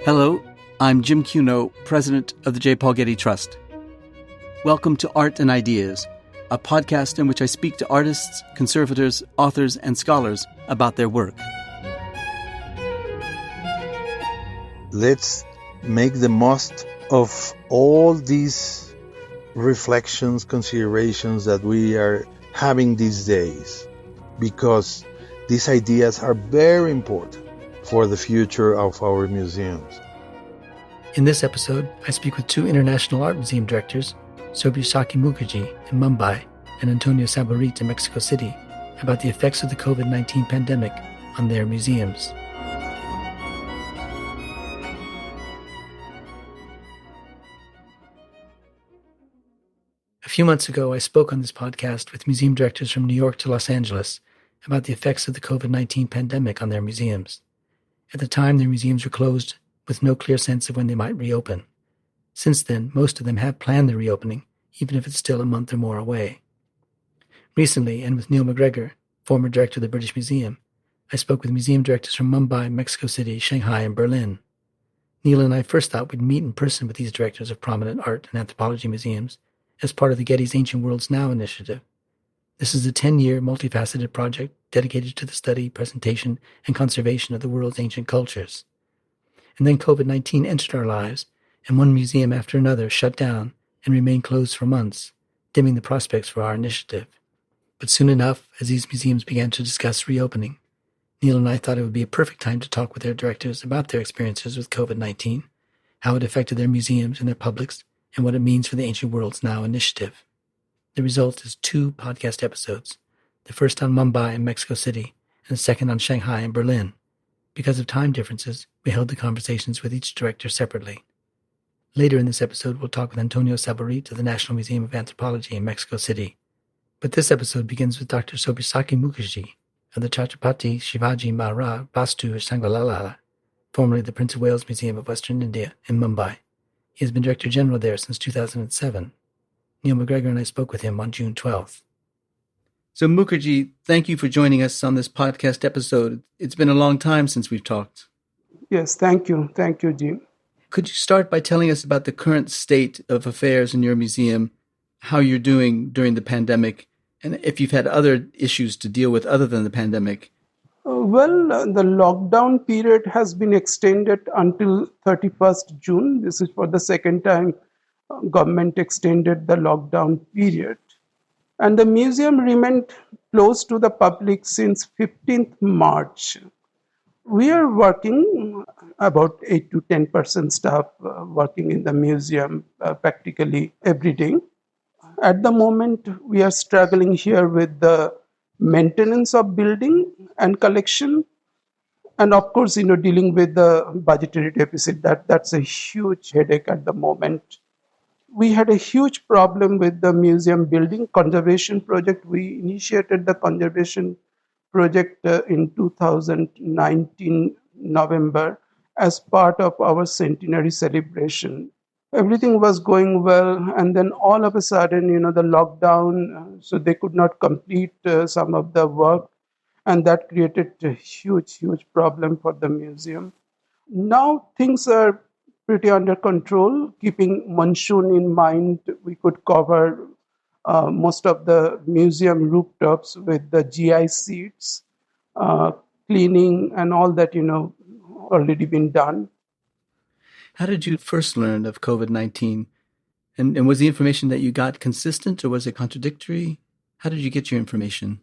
Hello, I'm Jim Cuno, president of the J. Paul Getty Trust. Welcome to Art and Ideas, a podcast in which I speak to artists, conservators, authors, and scholars about their work. Let's make the most of all these reflections, considerations that we are having these days, because these ideas are very important for the future of our museums. In this episode, I speak with two international art museum directors, Sabyasachi Mukherjee in Mumbai and Antonio Saborit in Mexico City, about the effects of the COVID-19 pandemic on their museums. A few months ago, I spoke on this podcast with museum directors from New York to Los Angeles about the effects of the COVID-19 pandemic on their museums. At the time, their museums were closed with no clear sense of when they might reopen. Since then, most of them have planned their reopening, even if it's still a month or more away. Recently, and with Neil MacGregor, former director of the British Museum, I spoke with museum directors from Mumbai, Mexico City, Shanghai, and Berlin. Neil and I first thought we'd meet in person with these directors of prominent art and anthropology museums as part of the Getty's Ancient Worlds Now initiative. This is a 10-year, multifaceted project dedicated to the study, presentation, and conservation of the world's ancient cultures. And then COVID-19 entered our lives, and one museum after another shut down and remained closed for months, dimming the prospects for our initiative. But soon enough, as these museums began to discuss reopening, Neil and I thought it would be a perfect time to talk with their directors about their experiences with COVID-19, how it affected their museums and their publics, and what it means for the Ancient Worlds Now initiative. The result is 2 podcast episodes, the first on Mumbai and Mexico City, and the second on Shanghai and Berlin. Because of time differences, we held the conversations with each director separately. Later in this episode, we'll talk with Antonio Saborit of the National Museum of Anthropology in Mexico City. But this episode begins with Dr. Sabyasachi Mukherjee of the Chhatrapati Shivaji Maharaj Vastu at Sangrahalaya, formerly the Prince of Wales Museum of Western India in Mumbai. He has been Director General there since 2007. Neil MacGregor and I spoke with him on June 12th. So Mukherjee, thank you for joining us on this podcast episode. It's been a long time since we've talked. Yes, thank you. Thank you, Jim. Could you start by telling us about the current state of affairs in your museum, how you're doing during the pandemic, and if you've had other issues to deal with other than the pandemic? The lockdown period has been extended until 31st June. This is for the second time government extended the lockdown period. And the museum remained closed to the public since 15th March. We are working about 8 to 10% staff working in the museum practically every day. At the moment, we are struggling here with the maintenance of building and collection. And of course, dealing with the budgetary deficit, that's a huge headache at the moment. We had a huge problem with the museum building conservation project. We initiated the conservation project in 2019 November as part of our centenary celebration. Everything was going well, and then all of a sudden, the lockdown, so they could not complete some of the work, and that created a huge problem for the museum. Now things are pretty under control. Keeping monsoon in mind, we could cover most of the museum rooftops with the GI seats, cleaning and all that, already been done. How did you first learn of COVID-19? And was the information that you got consistent or was it contradictory? How did you get your information?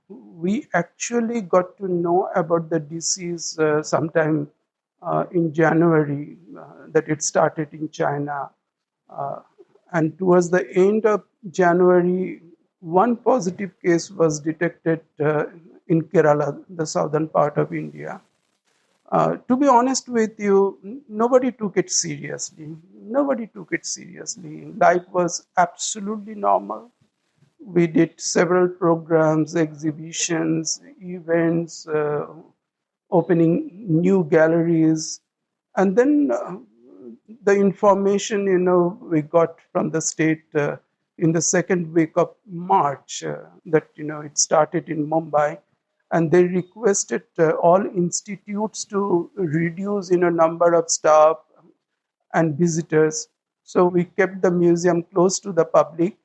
We actually got to know about the disease sometime in January, that it started in China. And towards the end of January, one positive case was detected in Kerala, the southern part of India. To be honest with you, nobody took it seriously. Life was absolutely normal. We did several programs, exhibitions, events, opening new galleries. And then the information, we got from the state in the second week of March that, it started in Mumbai. and they requested all institutes to reduce number of staff and visitors. So we kept the museum close to the public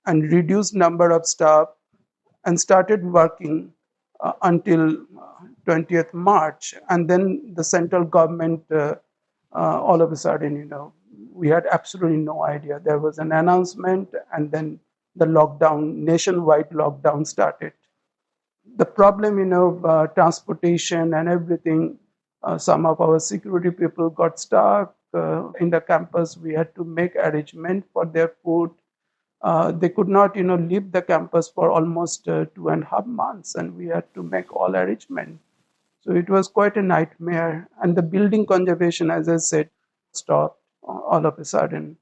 and reduced number of staff and started working until 20th March. And then the central government, all of a sudden, we had absolutely no idea. There was an announcement, and then the lockdown, nationwide lockdown started. The problem, transportation and everything, some of our security people got stuck in the campus. We had to make arrangement for their food. They could not, leave the campus for almost 2.5 months, and we had to make all arrangement. So it was quite a nightmare. And the building conservation, as I said, stopped all of a sudden.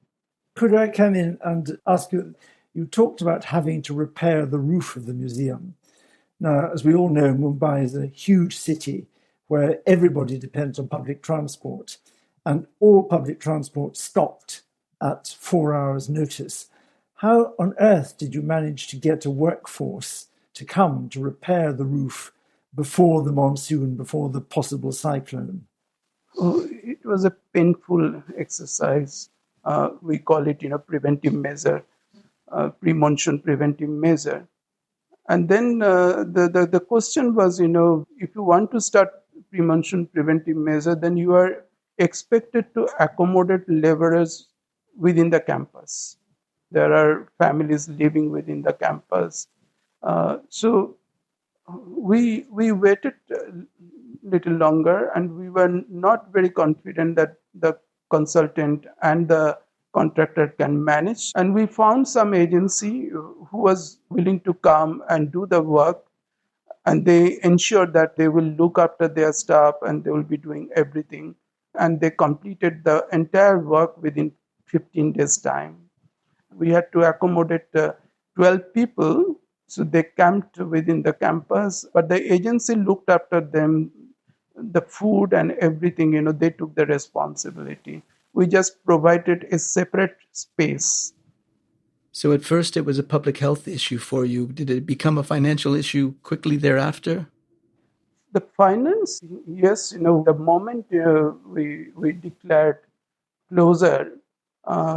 Could I come in and ask you, you talked about having to repair the roof of the museum. Now, as we all know, Mumbai is a huge city where everybody depends on public transport, and all public transport stopped at 4 hours' notice. How on earth did you manage to get a workforce to come to repair the roof before the monsoon, before the possible cyclone? Oh, it was a painful exercise. We call it, preventive measure, pre-monsoon preventive measure. And then the question was, if you want to start pre-monsoon preventive measure, then you are expected to accommodate laborers within the campus. There are families living within the campus. So we waited a little longer, and we were not very confident that the consultant and the contractor can manage. And we found some agency who was willing to come and do the work, and they ensured that they will look after their staff and they will be doing everything. And they completed the entire work within 15 days' time. We had to accommodate 12 people, so they camped within the campus, but the agency looked after them, the food and everything, they took the responsibility. We just provided a separate space. So at first it was a public health issue for you. Did it become a financial issue quickly thereafter? The finance, yes, the moment we declared closure,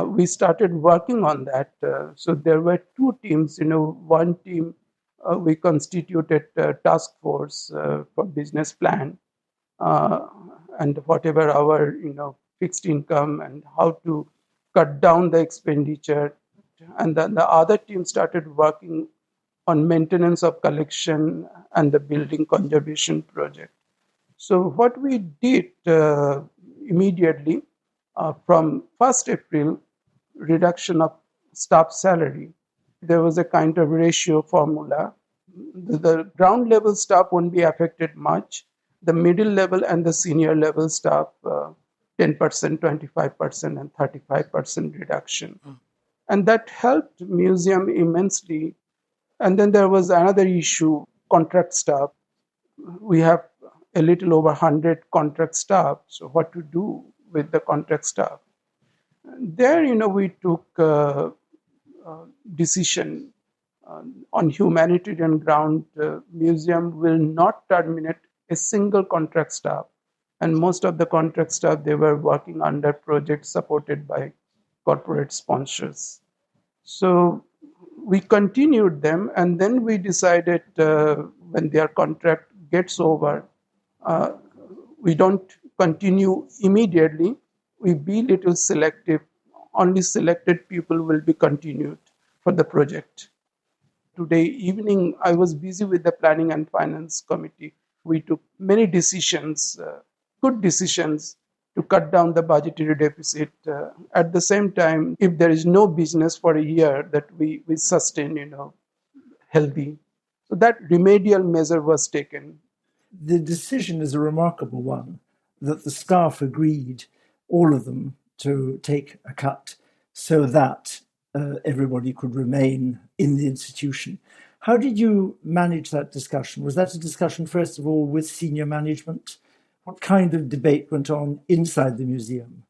we started working on that. So there were two teams. One team, we constituted a task force for business plan and whatever our, fixed income and how to cut down the expenditure. And then the other team started working on maintenance of collection and the building conservation project. So what we did immediately from 1st April, reduction of staff salary. There was a kind of ratio formula. The ground level staff won't be affected much. The middle level and the senior level staff, 10%, 25%, and 35% reduction. And that helped museum immensely. And then there was another issue, contract staff. We have a little over 100 contract staff. So what to do with the contract staff? There, we took decision on humanitarian ground. Museum will not terminate a single contract staff. And most of the contract staff, they were working under projects supported by corporate sponsors. So we continued them, and then we decided when their contract gets over, we don't continue immediately. We be little selective. Only selected people will be continued for the project. Today evening, I was busy with the Planning and Finance Committee. We took many decisions, good decisions, to cut down the budgetary deficit. At the same time, if there is no business for a year, that we sustain, healthy. So that remedial measure was taken. The decision is a remarkable one, that the staff agreed, all of them, to take a cut so that everybody could remain in the institution. How did you manage that discussion? Was that a discussion, first of all, with senior management? What kind of debate went on inside the museum?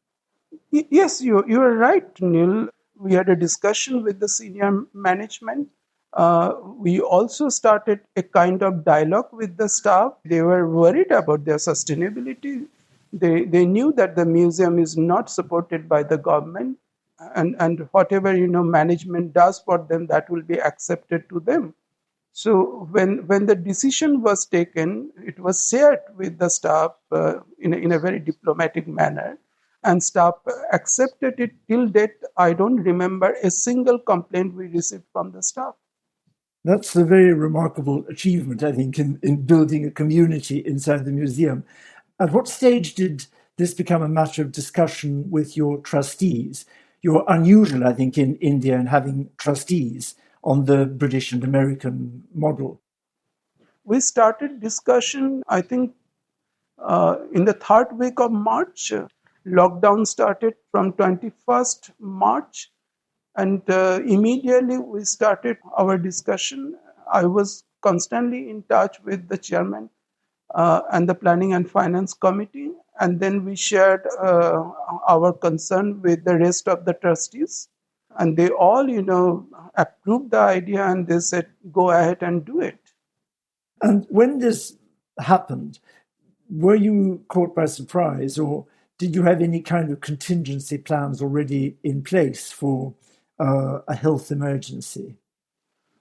Yes, you are right, Neil. We had a discussion with the senior management, We also started a kind of dialogue with the staff. They were worried about their sustainability. They knew that the museum is not supported by the government, and whatever management does for them, that will be accepted to them. So when the decision was taken, it was shared with the staff in a very diplomatic manner, and staff accepted it. Till date, I don't remember a single complaint we received from the staff. That's a very remarkable achievement, I think, in building a community inside the museum. At what stage did this become a matter of discussion with your trustees? You're unusual, I think, in India in having trustees on the British and American model. We started discussion, I think, in the third week of March. Lockdown started from 21st March, and immediately we started our discussion. I was constantly in touch with the chairman and the Planning and Finance Committee, and then we shared our concern with the rest of the trustees, and they all, approved the idea, and they said, "Go ahead and do it." And when this happened, were you caught by surprise, or did you have any kind of contingency plans already in place for a health emergency?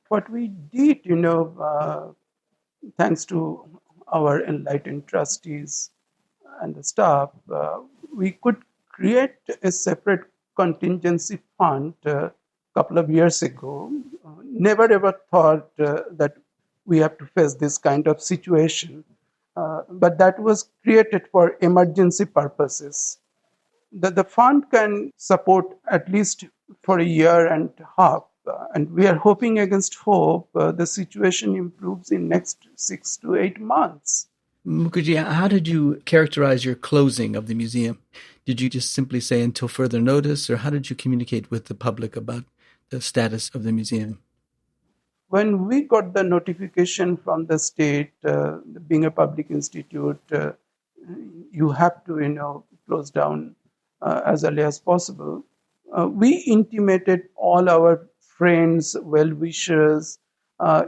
What we did, thanks to our enlightened trustees and the staff, we could create a separate contingency fund a couple of years ago. Never ever thought that we have to face this kind of situation, but that was created for emergency purposes. The fund can support at least for a year and a half, and we are hoping against hope the situation improves in next 6 to 8 months. Mukherjee, how did you characterize your closing of the museum? Did you just simply say until further notice, or how did you communicate with the public about the status of the museum? When we got the notification from the state, being a public institute, you have to, close down as early as possible. We intimated all our friends, well-wishers,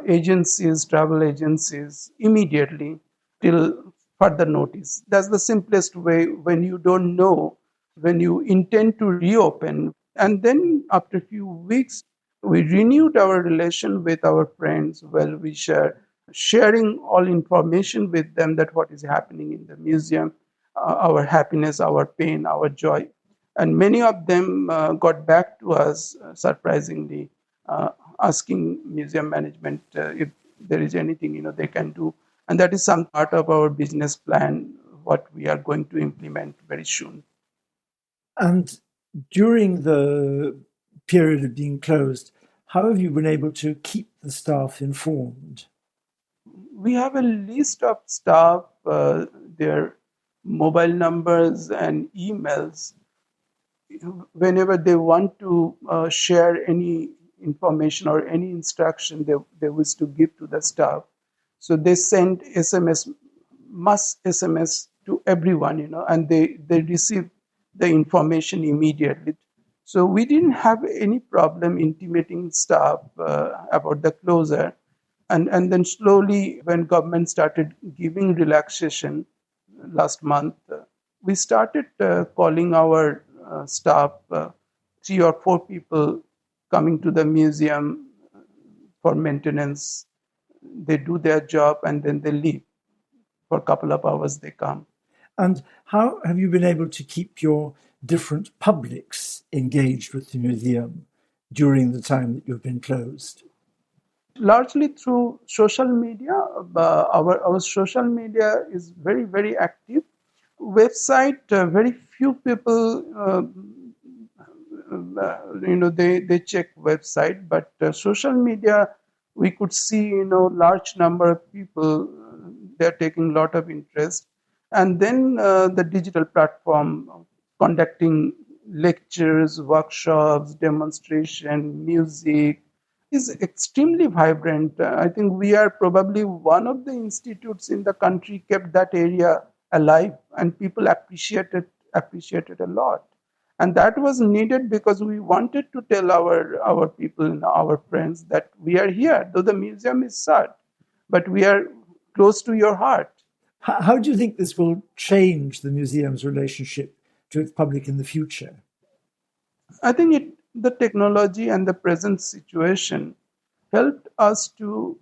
agencies, travel agencies immediately till further notice. That's the simplest way when you don't know, when you intend to reopen. And then after a few weeks, we renewed our relation with our friends, well-wishers, sharing all information with them that what is happening in the museum, our happiness, our pain, our joy. And many of them got back to us, surprisingly, asking museum management if there is anything they can do. And that is some part of our business plan, what we are going to implement very soon. And during the period of being closed, how have you been able to keep the staff informed? We have a list of staff, their mobile numbers and emails. Whenever they want to share any information or any instruction they wish to give to the staff, so they send mass SMS to everyone, and they receive the information immediately. So we didn't have any problem intimating staff about the closure. And then slowly, when government started giving relaxation last month, we started calling our staff, 3 or 4 people coming to the museum for maintenance. They do their job and then they leave. For a couple of hours they come. And how have you been able to keep your different publics engaged with the museum during the time that you've been closed? Largely through social media. Our social media is very, very active. Website, very few people, they check website, but social media, we could see, large number of people, they're taking a lot of interest. And then the digital platform, conducting lectures, workshops, demonstration, music, is extremely vibrant. I think we are probably one of the institutes in the country kept that area alive, and people appreciate it a lot. And that was needed because we wanted to tell our people and our friends that we are here, though the museum is shut, but we are close to your heart. How do you think this will change the museum's relationship to its public in the future? I think the technology and the present situation helped us to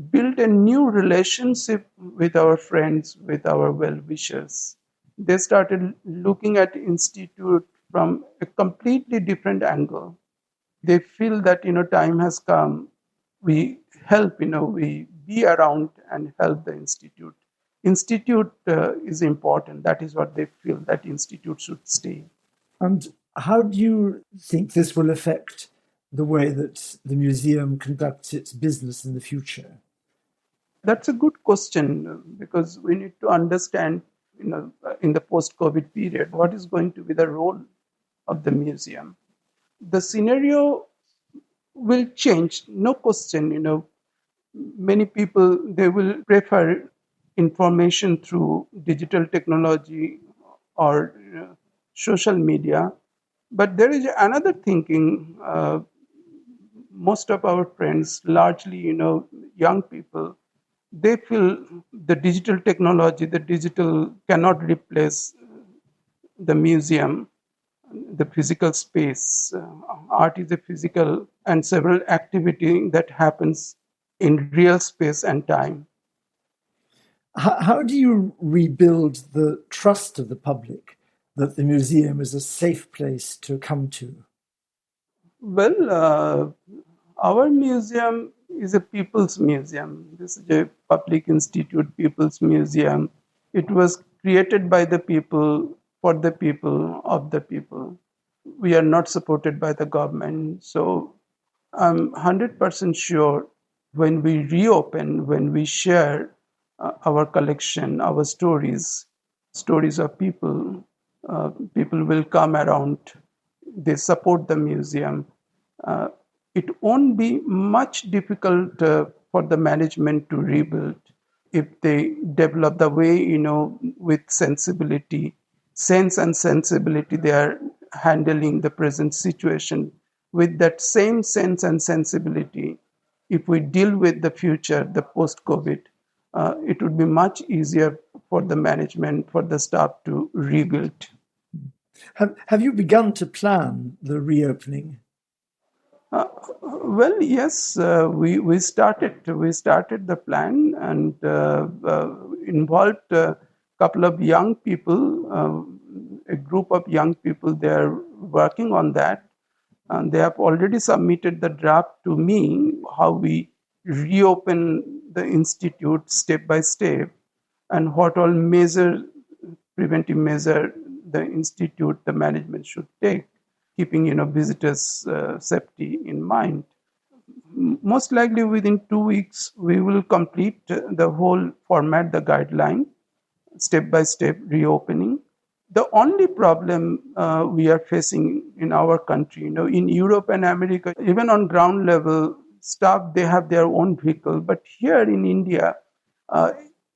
build a new relationship with our friends, with our well-wishers. They started looking at institute from a completely different angle. They feel that time has come. We help, we be around and help the institute. Institute is important. That is what they feel, that institute should stay. And how do you think this will affect the way that the museum conducts its business in the future? That's a good question, because we need to understand, in the post-COVID period, what is going to be the role of the museum. The scenario will change, no question. Many people, they will prefer information through digital technology or social media. But there is another thinking. Most of our friends, largely, young people, they feel the digital technology, the digital cannot replace the museum, the physical space. Art is a physical and several activity that happens in real space and time. How do you rebuild the trust of the public that the museum is a safe place to come to? Well, our museum is a people's museum. This is a public institute, people's museum. It was created by the people, for the people, of the people. We are not supported by the government. So I'm 100% sure when we reopen, when we share our collection, our stories of people, people will come around. They support the museum. It won't be much difficult for the management to rebuild if they develop the way, with sensibility, sense and sensibility, they are handling the present situation. With that same sense and sensibility, if we deal with the future, the post-COVID, it would be much easier for the management, for the staff to rebuild. Have you begun to plan the reopening? Well, yes, we started the plan and involved a couple of young people, a group of young people. They are working on that, and they have already submitted the draft to me, how we reopen the institute step by step, and what all preventive measure the institute, the management should take, keeping visitors' safety in mind. Most likely within 2 weeks, we will complete the whole format, the guideline, step by step reopening. The only problem we are facing in our country, in Europe and America, even on ground level, staff, they have their own vehicle. But here in India,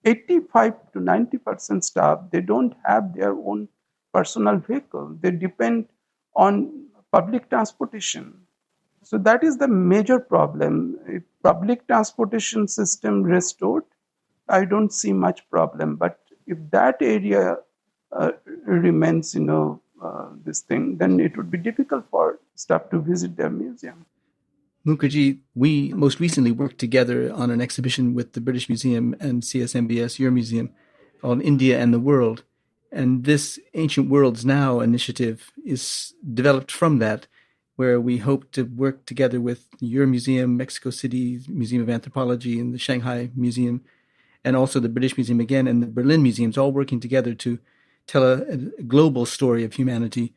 85 to 90% staff, they don't have their own personal vehicle. They depend on public transportation. So that is the major problem. If public transportation system restored, I don't see much problem. But if that area remains, this thing, then it would be difficult for staff to visit their museum. Mukherjee, we most recently worked together on an exhibition with the British Museum and CSMBS, your museum, on India and the World. And this Ancient Worlds Now initiative is developed from that, where we hope to work together with your museum, Mexico City Museum of Anthropology, and the Shanghai Museum, and also the British Museum again, and the Berlin Museums, all working together to tell a global story of humanity.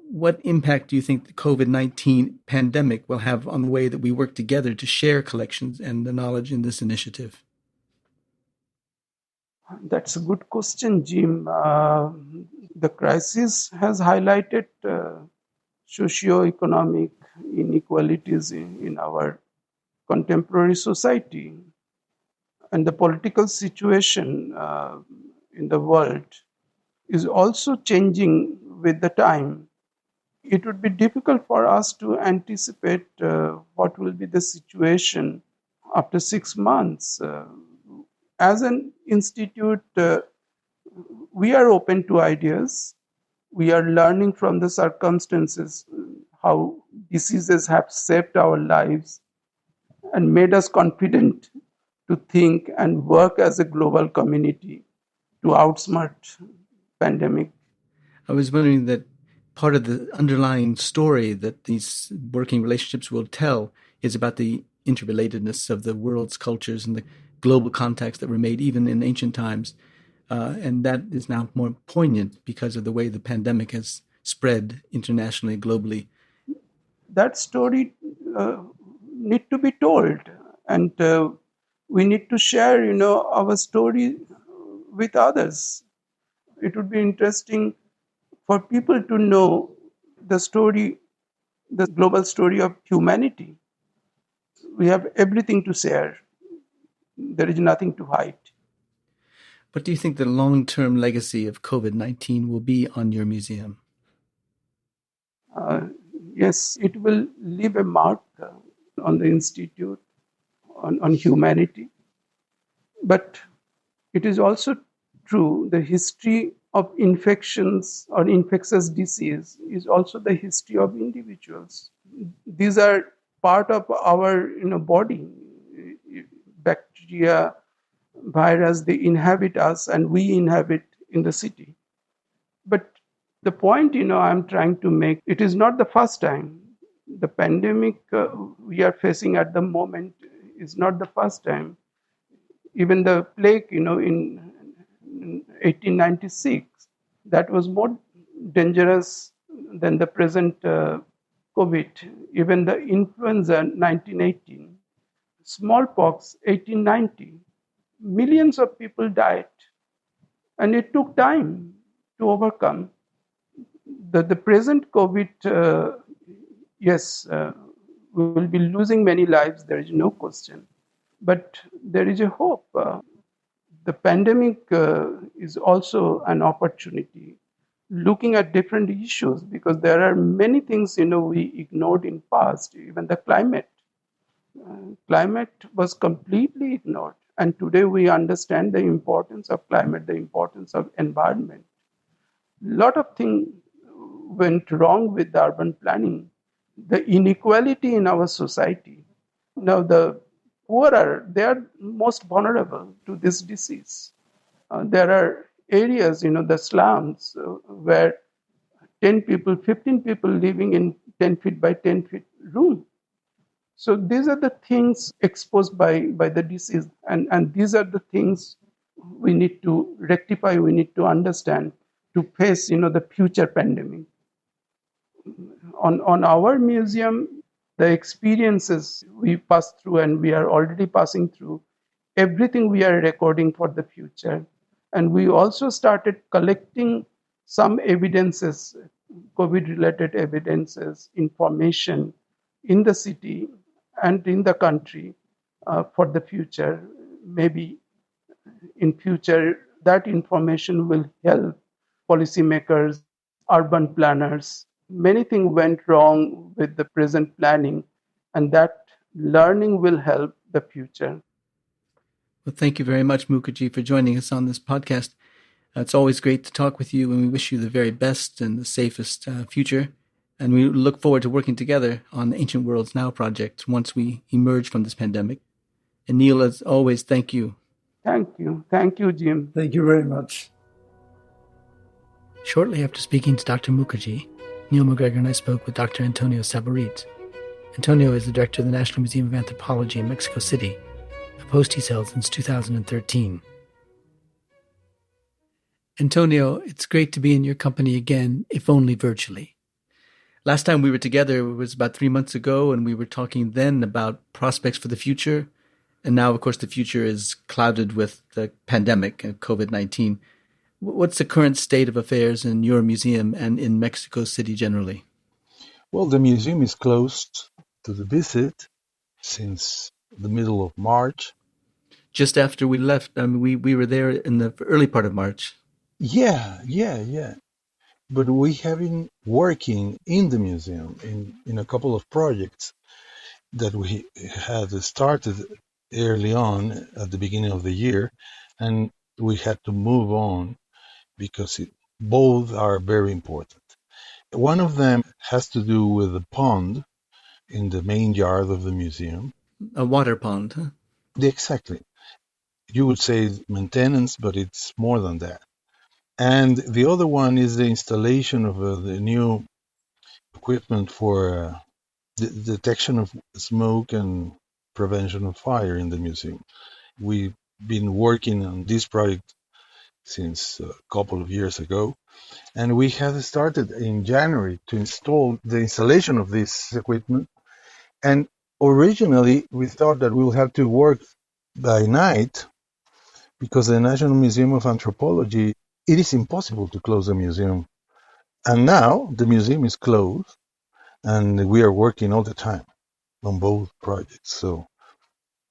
What impact do you think the COVID-19 pandemic will have on the way that we work together to share collections and the knowledge in this initiative? That's a good question, Jim. The crisis has highlighted socio-economic inequalities in our contemporary society. And the political situation in the world is also changing with the time. it would be difficult for us to anticipate what will be the situation after 6 months. As an institute, we are open to ideas. We are learning from the circumstances, how diseases have shaped our lives and made us confident to think and work as a global community to outsmart pandemic. I was wondering that part of the underlying story that these working relationships will tell is about the interrelatedness of the world's cultures and the global contacts that were made even in ancient times. And that is now more poignant because of the way the pandemic has spread internationally, globally. That story need to be told, and we need to share, our story with others. It would be interesting for people to know the story, the global story of humanity. We have everything to share. There is nothing to hide. What do you think the long-term legacy of COVID-19 will be on your museum? Yes, it will leave a mark on the institute, on humanity. But it is also true, the history of infections or infectious disease is also the history of individuals. These are part of our body. Bacteria, virus, they inhabit us and we inhabit in the city. But the point, I'm trying to make, it is not the first time. The pandemic we are facing at the moment is not the first time. Even the plague, in 1896, that was more dangerous than the present COVID. Even the influenza, 1918, smallpox, 1890, millions of people died. And it took time to overcome. The present COVID, yes, we will be losing many lives, there is no question. But there is a hope. The pandemic is also an opportunity, looking at different issues, because there are many things we ignored in past, even the climate. Climate was completely ignored, and today we understand the importance of climate, the importance of environment. A lot of things went wrong with the urban planning. The inequality in our society. Now the poorer, they are most vulnerable to this disease. There are areas, the slums, where 10 people, 15 people living in 10 feet by 10 feet room. So these are the things exposed by the disease. And these are the things we need to rectify, we need to understand to face, the future pandemic. On our museum, the experiences we pass through and we are already passing through, everything we are recording for the future. And we also started collecting some evidences, COVID-related evidences, information in the city and in the country for the future. Maybe in future, that information will help policymakers, urban planners. Many things went wrong with the present planning, and that learning will help the future. Well, thank you very much, Mukherjee, for joining us on this podcast. It's always great to talk with you, and we wish you the very best and the safest future. And we look forward to working together on the Ancient Worlds Now project once we emerge from this pandemic. And Neil, as always, thank you. Thank you. Thank you, Jim. Thank you very much. Shortly after speaking to Dr. Mukherjee, Neil MacGregor and I spoke with Dr. Antonio Saborit. Antonio is the director of the National Museum of Anthropology in Mexico City, a post he's held since 2013. Antonio, it's great to be in your company again, if only virtually. Last time we were together was about 3 months ago, and we were talking then about prospects for the future. And now, of course, the future is clouded with the pandemic and COVID-19. What's the current state of affairs in your museum and in Mexico City generally? Well, the museum is closed to the visit since the middle of March. Just after we left, we were there in the early part of March. Yeah. but we have been working in the museum in a couple of projects that we had started early on at the beginning of the year, and we had to move on because both are very important. One of them has to do with the pond in the main yard of the museum. A water pond, huh? Exactly. You would say maintenance, but it's more than that. And the other one is the installation of the new equipment for the detection of smoke and prevention of fire in the museum. We've been working on this project since a couple of years ago, and we had started in January to install the installation of this equipment. And originally, we thought that we'll have to work by night because the National Museum of Anthropology, it is impossible to close the museum. And now the museum is closed, and we are working all the time on both projects. So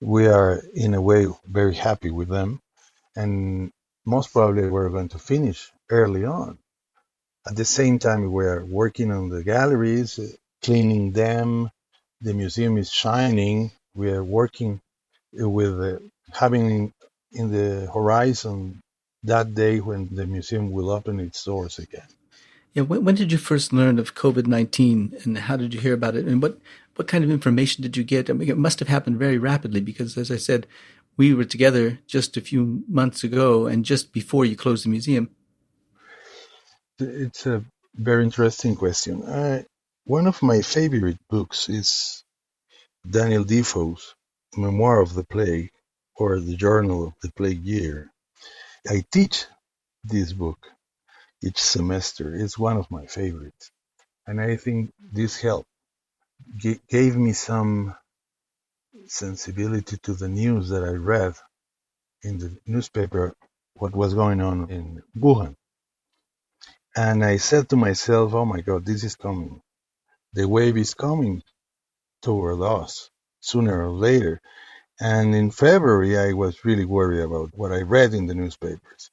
we are, in a way, very happy with them. And most probably we're going to finish early on. At the same time, we're working on the galleries, cleaning them. The museum is shining. We are working with having in the horizon that day when the museum will open its doors again. Yeah, when did you first learn of COVID-19, and how did you hear about it? And what kind of information did you get? I mean, it must have happened very rapidly because, as I said, we were together just a few months ago and just before you closed the museum. It's a very interesting question. One of my favorite books is Daniel Defoe's Memoir of the Plague, or the Journal of the Plague Year. I teach this book each semester. It's one of my favorites. And I think this helped, gave me some sensibility to the news that I read in the newspaper, what was going on in Wuhan. And I said to myself, oh my God, this is coming. The wave is coming toward us sooner or later. And in February, I was really worried about what I read in the newspapers.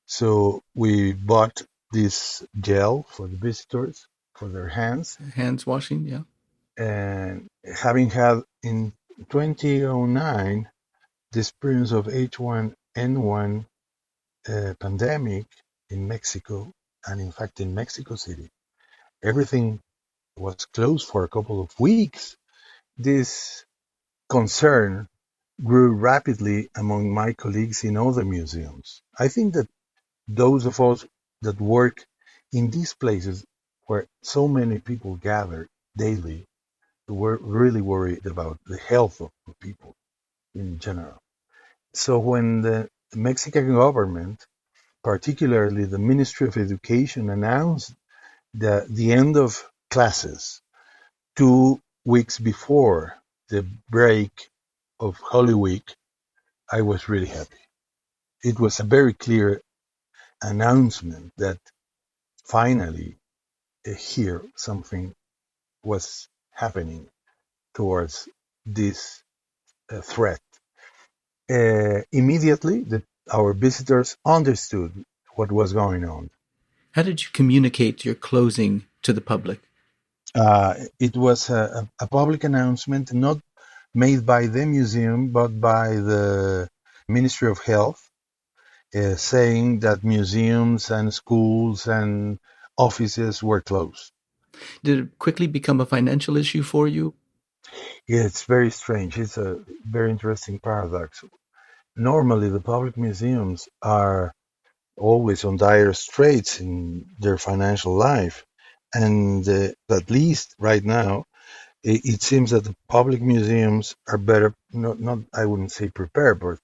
So we bought this gel for the visitors, for their hands. Hands washing, yeah. And having had in 2009 the experience of H1N1 pandemic in Mexico, and in fact in Mexico City, everything was closed for a couple of weeks. This concern grew rapidly among my colleagues in other museums. I think that those of us that work in these places where so many people gather daily were really worried about the health of people in general. So when the Mexican government, particularly the Ministry of Education, announced the end of classes 2 weeks before the break of Holy Week, I was really happy. It was a very clear announcement that finally here something was happening towards this threat. Immediately, our visitors understood what was going on. How did you communicate your closing to the public? It was a public announcement, not made by the museum, but by the Ministry of Health, saying that museums and schools and offices were closed. Did it quickly become a financial issue for you? Yeah, it's very strange. It's a very interesting paradox. Normally, the public museums are always on dire straits in their financial life. And at least right now, it seems that the public museums are better, not I wouldn't say prepared, but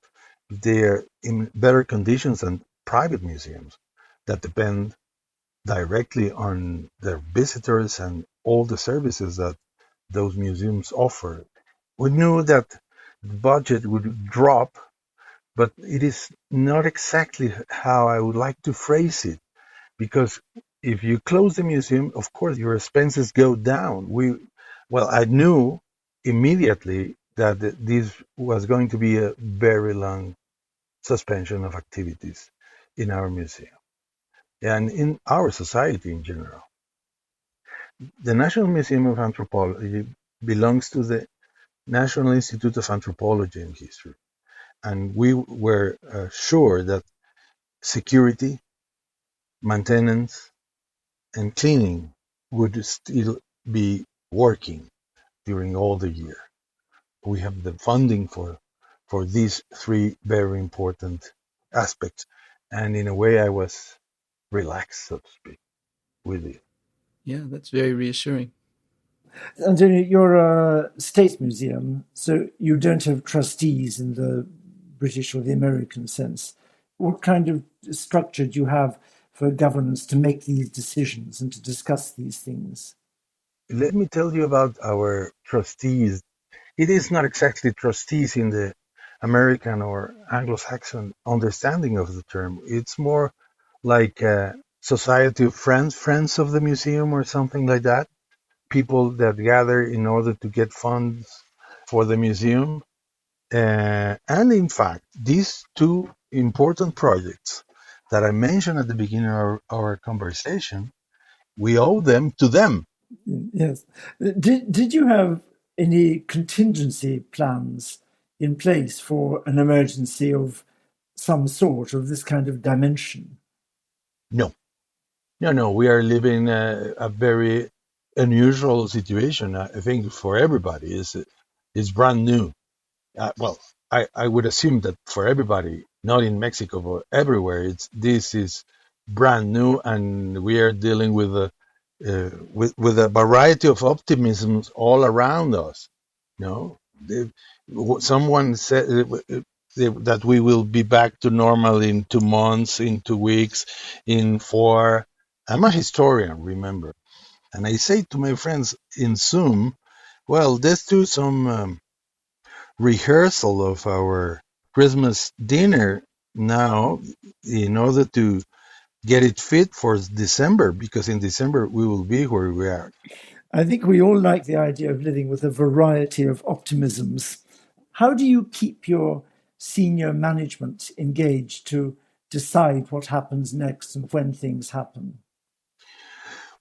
they're in better conditions than private museums that depend directly on their visitors and all the services that those museums offer. We knew that the budget would drop, but it is not exactly how I would like to phrase it, because if you close the museum, of course your expenses go down. I knew immediately that this was going to be a very long suspension of activities in our museum. and in our society in general. The National Museum of Anthropology belongs to the National Institute of Anthropology and History. And we were sure that security, maintenance, and cleaning would still be working during all the year. We have the funding for these three very important aspects. And in a way, I was relaxed, so to speak, with it. Yeah, that's very reassuring. Antonio, you're a state museum, so you don't have trustees in the British or the American sense. What kind of structure do you have for governance to make these decisions and to discuss these things? Let me tell you about our trustees. It is not exactly trustees in the American or Anglo-Saxon understanding of the term. It's more like a society of friends of the museum or something like that. People that gather in order to get funds for the museum. And in fact, these two important projects that I mentioned at the beginning of our conversation, we owe them to them. Yes. Did you have any contingency plans in place for an emergency of some sort, of this kind of dimension? No, no. We are living a very unusual situation. I think for everybody, it's brand new. Well, I would assume that for everybody, not in Mexico but everywhere, this is brand new, and we are dealing with a variety of optimisms all around us. No, someone said that we will be back to normal in 2 months, in 2 weeks, in 4. I'm a historian, remember, and I say to my friends in Zoom, well, let's do some rehearsal of our Christmas dinner now in order to get it fit for December, because in December we will be where we are. I think we all like the idea of living with a variety of optimisms. How do you keep your senior management engaged to decide what happens next and when things happen?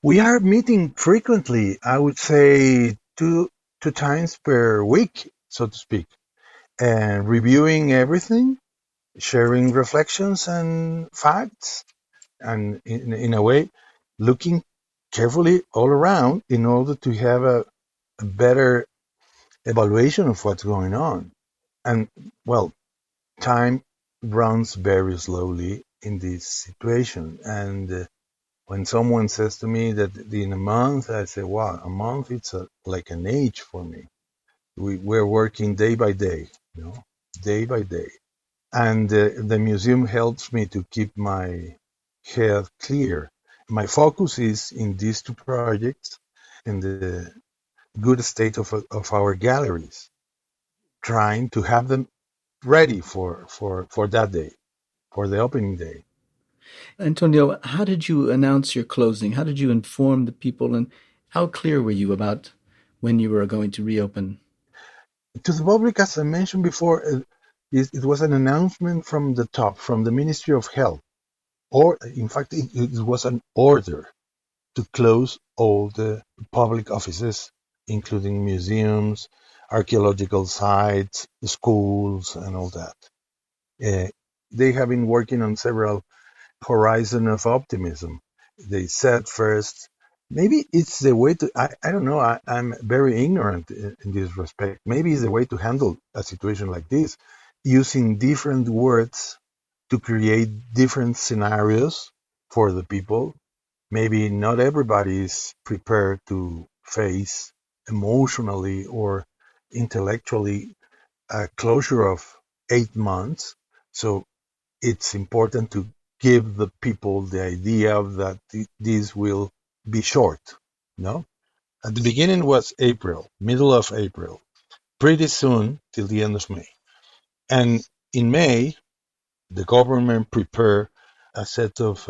We are meeting frequently, I would say two times per week, so to speak, and reviewing everything, sharing reflections and facts, and in a way, looking carefully all around in order to have a better evaluation of what's going on. And well, time runs very slowly in this situation. And when someone says to me that in a month, I say, wow, a month, it's like an age for me. We're working day by day, day by day. And the museum helps me to keep my head clear. My focus is in these two projects, in the good state of our galleries, trying to have them ready for that day, for the opening day. Antonio, how did you announce your closing? How did you inform the people, and how clear were you about when you were going to reopen? To the public, as I mentioned before, it was an announcement from the top, from the Ministry of Health, or in fact, it was an order to close all the public offices, including museums, archaeological sites, schools, and all that. They have been working on several horizons of optimism. They said first, maybe it's the way to, I don't know, I'm very ignorant in this respect. Maybe it's the way to handle a situation like this, using different words to create different scenarios for the people. Maybe not everybody is prepared to face emotionally or intellectually a closure of 8 months. So it's important to give the people the idea of that this will be short. No? At the beginning was April, middle of April, pretty soon till the end of May. And in May, the government prepared a set of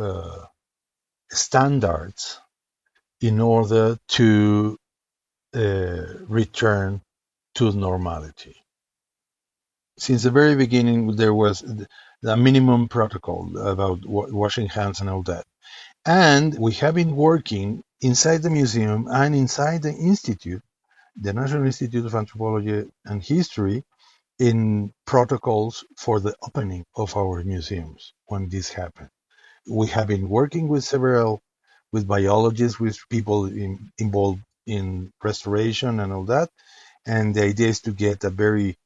standards in order to return to normality. Since the very beginning, there was a minimum protocol about washing hands and all that. And we have been working inside the museum and inside the institute, the National Institute of Anthropology and History, in protocols for the opening of our museums when this happened. We have been working with biologists, with people involved in restoration and all that. And the idea is to get a very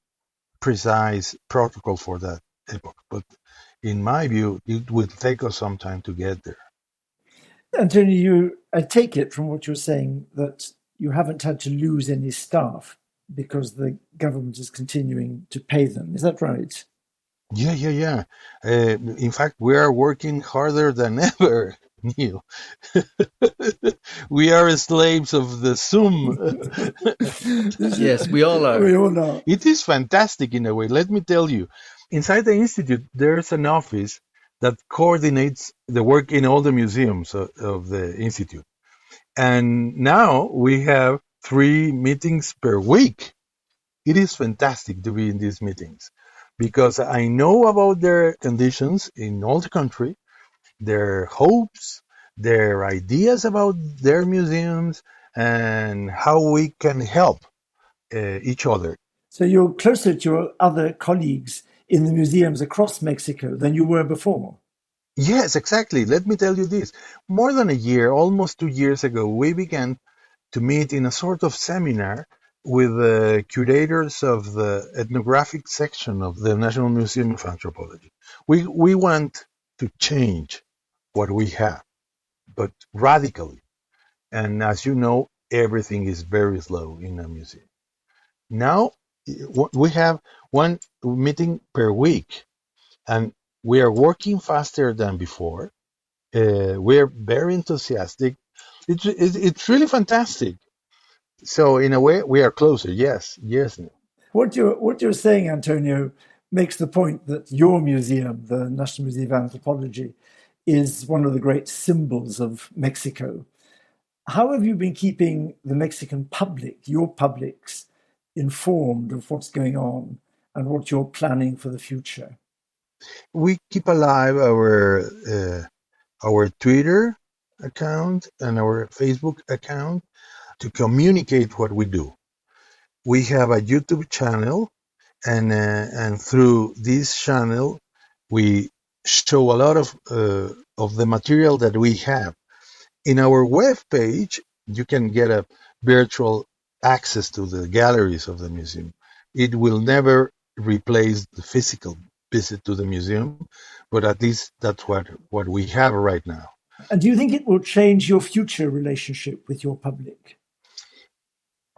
precise protocol for that epoch. But in my view, it will take us some time to get there. Antonio, I take it from what you're saying that you haven't had to lose any staff because the government is continuing to pay them. Is that right? Yeah. In fact, we are working harder than ever, Neil. We are slaves of the Zoom. Yes, we all are. We all are. It is fantastic in a way. Let me tell you. Inside the Institute, there's an office that coordinates the work in all the museums of the Institute. And now we have 3 meetings per week. It is fantastic to be in these meetings because I know about their conditions in all the country, their hopes, their ideas about their museums, and how we can help each other. So you're closer to your other colleagues in the museums across Mexico than you were before. Yes, exactly. Let me tell you this. More than a year, almost 2 years ago, we began to meet in a sort of seminar with the curators of the ethnographic section of the National Museum of Anthropology. We want to change what we have, but radically. And as you know, everything is very slow in a museum. Now we have 1 meeting per week, and we are working faster than before. We're very enthusiastic. It's really fantastic. So in a way, we are closer. Yes. What you're saying, Antonio, makes the point that your museum, the National Museum of Anthropology, is one of the great symbols of Mexico. How have you been keeping the Mexican public, your publics, informed of what's going on and what you're planning for the future? We keep alive our Twitter account and our Facebook account to communicate what we do. We have a YouTube channel, and through this channel, we show a lot of the material that we have. In our web page, you can get a virtual access to the galleries of the museum. It will never replace the physical visit to the museum, but at least that's what we have right now. And do you think it will change your future relationship with your public?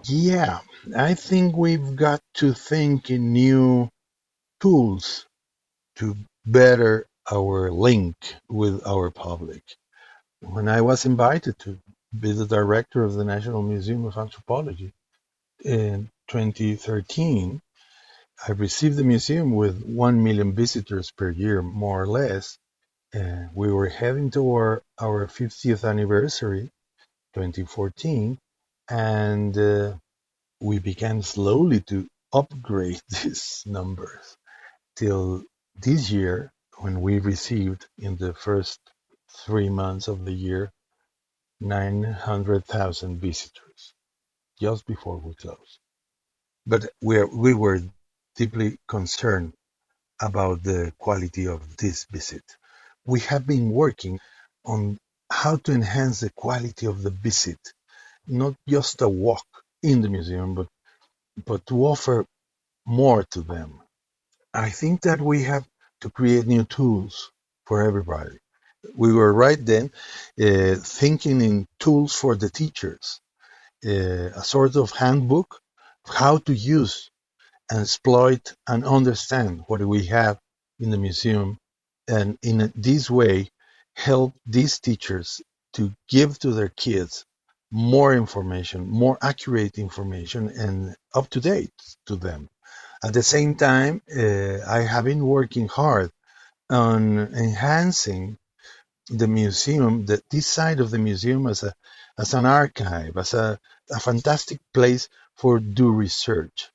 Yeah, I think we've got to think in new tools to better our link with our public. When I was invited to be the director of the National Museum of Anthropology in 2013, I received the museum with 1 million visitors per year, more or less. We were heading toward our 50th anniversary, 2014, and we began slowly to upgrade these numbers till this year, when we received in the first 3 months of the year 900,000 visitors just before we closed. But we were deeply concerned about the quality of this visit. We have been working on how to enhance the quality of the visit, not just a walk in the museum, but to offer more to them. I think that we have to create new tools for everybody. We were right then thinking in tools for the teachers, a sort of handbook of how to use and exploit and understand what we have in the museum, and in this way help these teachers to give to their kids more information, more accurate information, and up to date to them. At the same time, I have been working hard on enhancing the museum, this side of the museum, as an archive, as a fantastic place for do research.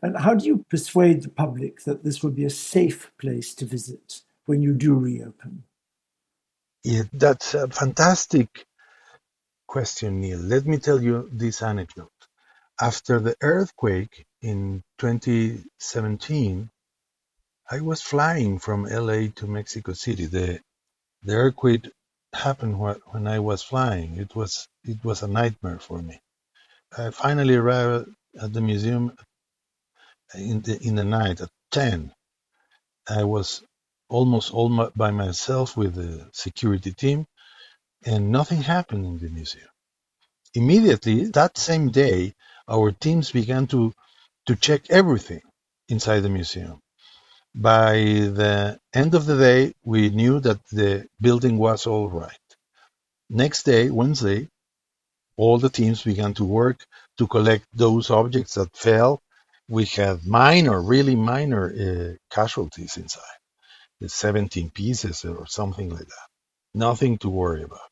And how do you persuade the public that this will be a safe place to visit when you do reopen? Yeah, that's a fantastic question, Neil. Let me tell you this anecdote. After the earthquake in 2017, I was flying from LA to Mexico City. The earthquake happened when I was flying. It was a nightmare for me. I finally arrived at the museum in the night at 10. I was almost all by myself with the security team, and nothing happened in the museum. Immediately that same day, our teams began to check everything inside the museum. By the end of the day, we knew that the building was all right. Next day, Wednesday, all the teams began to work to collect those objects that fell. We had really minor casualties inside. It's 17 pieces or something like that. Nothing to worry about.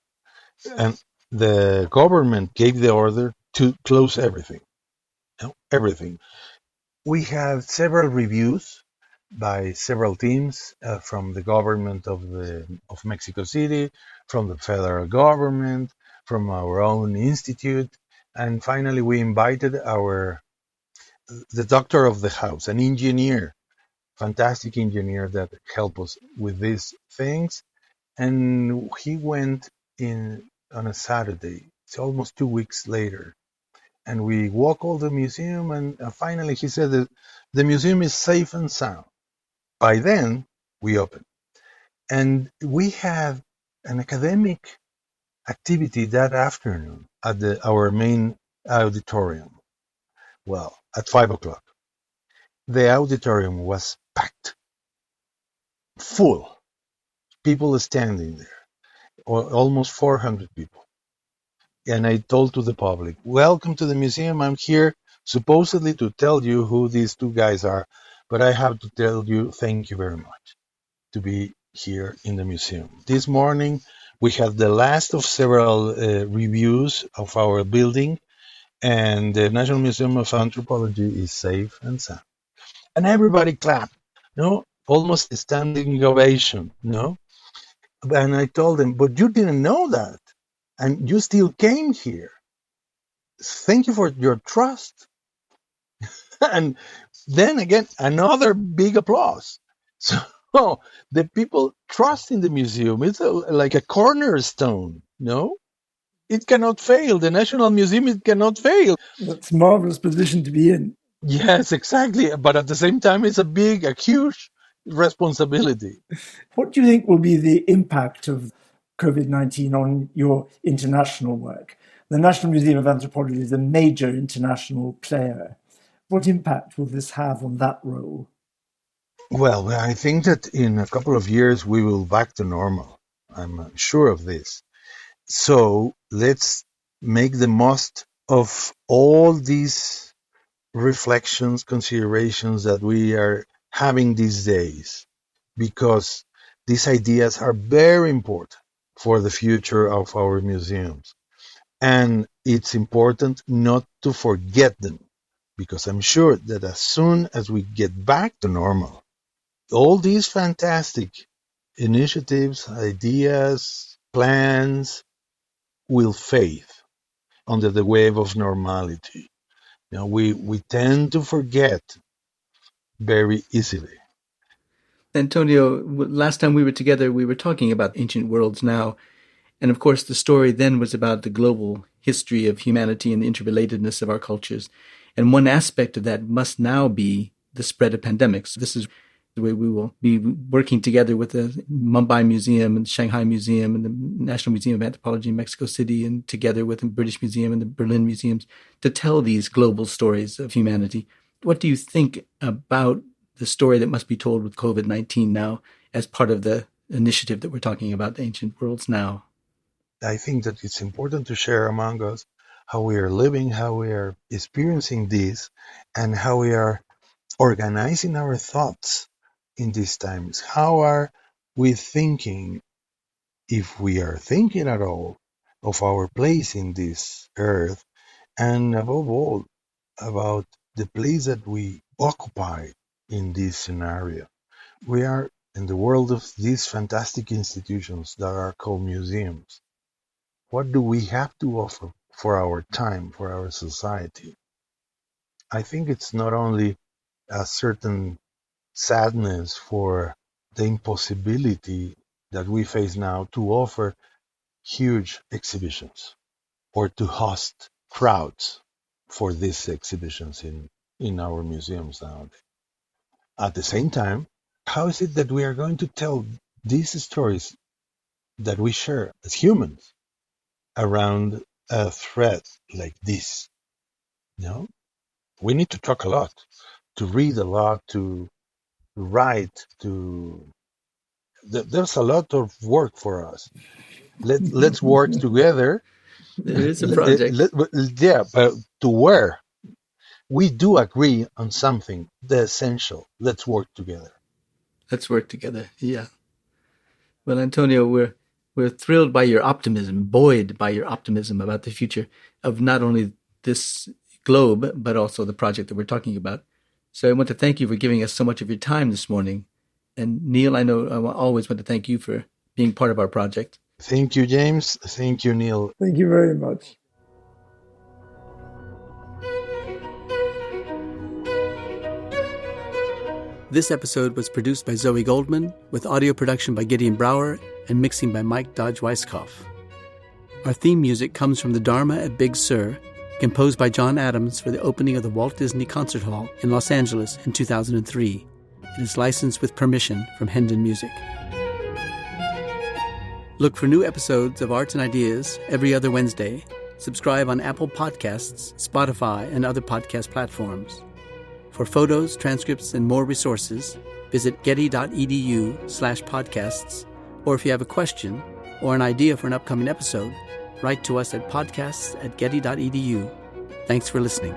And the government gave the order to close everything. Everything. We had several reviews by several teams from the government of Mexico City, from the federal government, from our own institute, and finally we invited the doctor of the house, an engineer, fantastic engineer that helped us with these things, and he went in on a Saturday. It's almost 2 weeks later, and we walk all the museum, and finally he said that the museum is safe and sound. By then, we opened. And we had an academic activity that afternoon at our main auditorium. Well, at 5 o'clock. The auditorium was packed, full, people standing there, almost 400 people. And I told to the public, welcome to the museum. I'm here supposedly to tell you who these two guys are, but I have to tell you thank you very much to be here in the museum. This morning, we had the last of several reviews of our building, and the National Museum of Anthropology is safe and sound. And everybody clapped, almost a standing ovation, And I told them, but you didn't know that, and you still came here. Thank you for your trust. And then again, another big applause. So the people trust in the museum. It's like a cornerstone, It cannot fail. The National Museum, it cannot fail. That's a marvelous position to be in. Yes, exactly. But at the same time, it's a huge responsibility. What do you think will be the impact of COVID-19 on your international work? The National Museum of Anthropology is a major international player. What impact will this have on that role? Well, I think that in a couple of years, we will back to normal. I'm sure of this. So let's make the most of all these reflections, considerations that we are having these days, because these ideas are very important for the future of our museums. And it's important not to forget them, because I'm sure that as soon as we get back to normal, all these fantastic initiatives, ideas, plans will fade under the wave of normality. We tend to forget very easily. Antonio, last time we were together, we were talking about ancient worlds now. And of course, the story then was about the global history of humanity and the interrelatedness of our cultures. And one aspect of that must now be the spread of pandemics. This is the way we will be working together with the Mumbai Museum and the Shanghai Museum and the National Museum of Anthropology in Mexico City, and together with the British Museum and the Berlin Museums to tell these global stories of humanity. What do you think about the story that must be told with COVID-19 now as part of the initiative that we're talking about, the Ancient Worlds Now? I think that it's important to share among us how we are living, how we are experiencing this, and how we are organizing our thoughts in these times. How are we thinking, if we are thinking at all, of our place in this earth, and above all, about the place that we occupy in this scenario. We are in the world of these fantastic institutions that are called museums. What do we have to offer for our time, for our society? I think it's not only a certain sadness for the impossibility that we face now to offer huge exhibitions or to host crowds for these exhibitions in our museums nowadays. At the same time, how is it that we are going to tell these stories that we share as humans around a thread like this? No, we need to talk a lot, to read a lot, to write, there's a lot of work for us. Let's work together. There is a project. Yeah, but to where? We do agree on something, the essential. Let's work together. Let's work together. Yeah. Well, Antonio, we're thrilled by your optimism, buoyed by your optimism about the future of not only this globe, but also the project that we're talking about. So I want to thank you for giving us so much of your time this morning. And Neil, I know I always want to thank you for being part of our project. Thank you, James. Thank you, Neil. Thank you very much. This episode was produced by Zoe Goldman, with audio production by Gideon Brower and mixing by Mike Dodge-Weisskopf. Our theme music comes from the Dharma at Big Sur, composed by John Adams for the opening of the Walt Disney Concert Hall in Los Angeles in 2003. It is licensed with permission from Hendon Music. Look for new episodes of Arts and Ideas every other Wednesday. Subscribe on Apple Podcasts, Spotify, and other podcast platforms. For photos, transcripts, and more resources, visit getty.edu/podcasts, or if you have a question or an idea for an upcoming episode, write to us at podcasts@getty.edu. Thanks for listening.